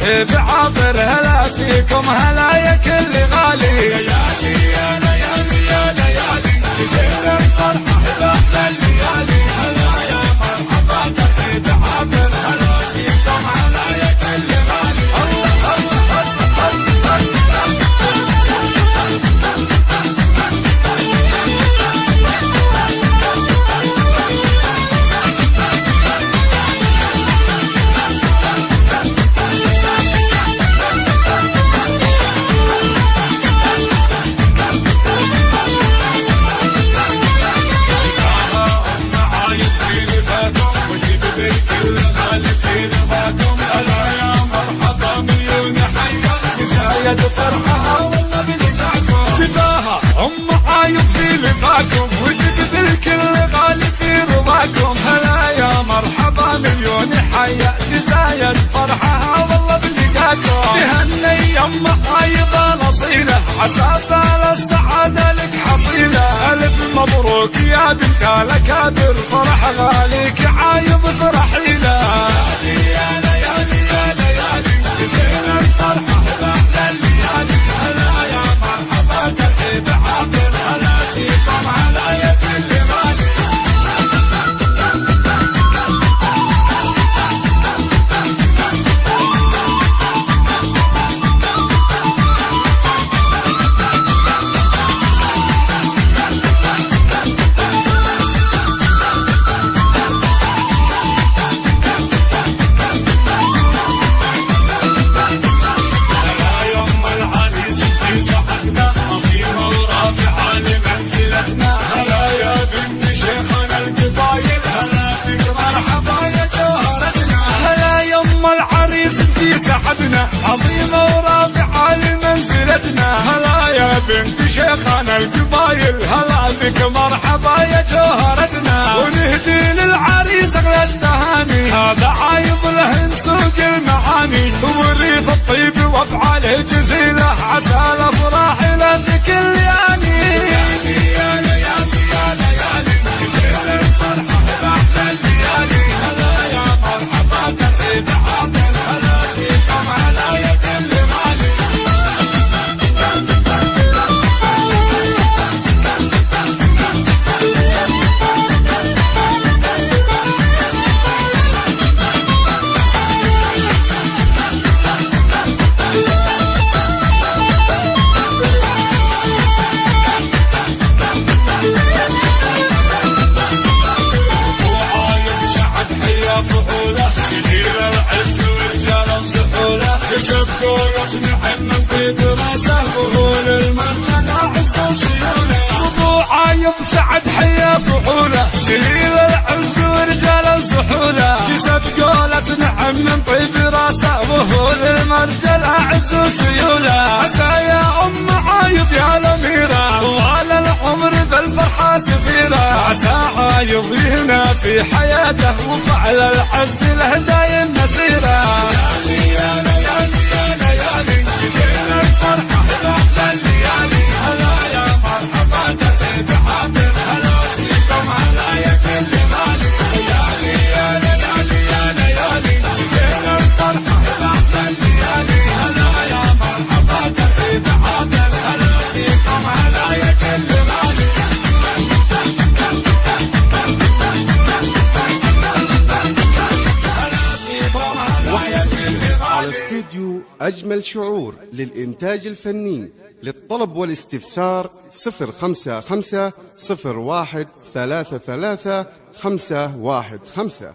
ترحيب عابر، هلا فيكم هلا يا كل غالي. ليالي يا ليالي يا ليالي جينا الفرحة بأحلى الليالي، هلا يا مرحبا ترحيب عابر، هلا فيكم هلا يا كل غالي. فرحها والله بلقاكم، تباها ام عايض في لقاكم، وتقبل كل غالي في رضاكم. هلا يا مرحبا مليون حيا، تزايد فرحها والله بلقاكم. تهني ام عايض الاصيله، عسى بال السعاده لك حصيله. الف مبروك يا بنت الاكابر، فرح غاليك عايض فرحي له. يا ليالي يا ليالي جينا الفرحه باحلى الليالي، هلا يا مرحبا ترحيب عابر، هلا فيكم هلا يا كل غالي. سعدنا عظيمة ورافعة لمنزلتنا، هلا يا بنت شيخنا القبايل، هلا بك مرحبا يا جوهرتنا. ونهدي للعريس اغلى التهاني، هذا عايض له نسوق المعاني، وريث الطيب وافعاله جزيله، عسى الافراح له في كل ياني. يا ليالي يا ليالي جينا الفرحة باحلى الليالي، هلا يا مرحبا ترحيب عابر، هلا فيكم هلا يا كل غالي. كسب قولة نعم من طيب راسه، وهول المرجل عز وسيوله. ابو عايض سعد حيا فحوله، سليل العز ورجال وسحوله. كسب قولة نعم من طيب راسه، وهول المرجل عز وسيوله. عسى يا ام عايض يا الاميره، طوال العمر بالفرحه سفيره. عسى عايض يهنا في حياته، وفعل العز له دايم مسيره. يا ليالي يا ليالي جينا الفرحة باحلى الليالي، هلا يا مرحبا ترحيب عابر، هلا فيكم هلا يا كل غالي. ليالي يا ليالي يا ليالي جينا الفرحة باحلى الليالي، هلا يا مرحبا ترحيب عابر، هلا فيكم هلا يا كل غالي. على استوديو أجمل شعور للإنتاج الفني. للطلب والاستفسار 055 01 33 515.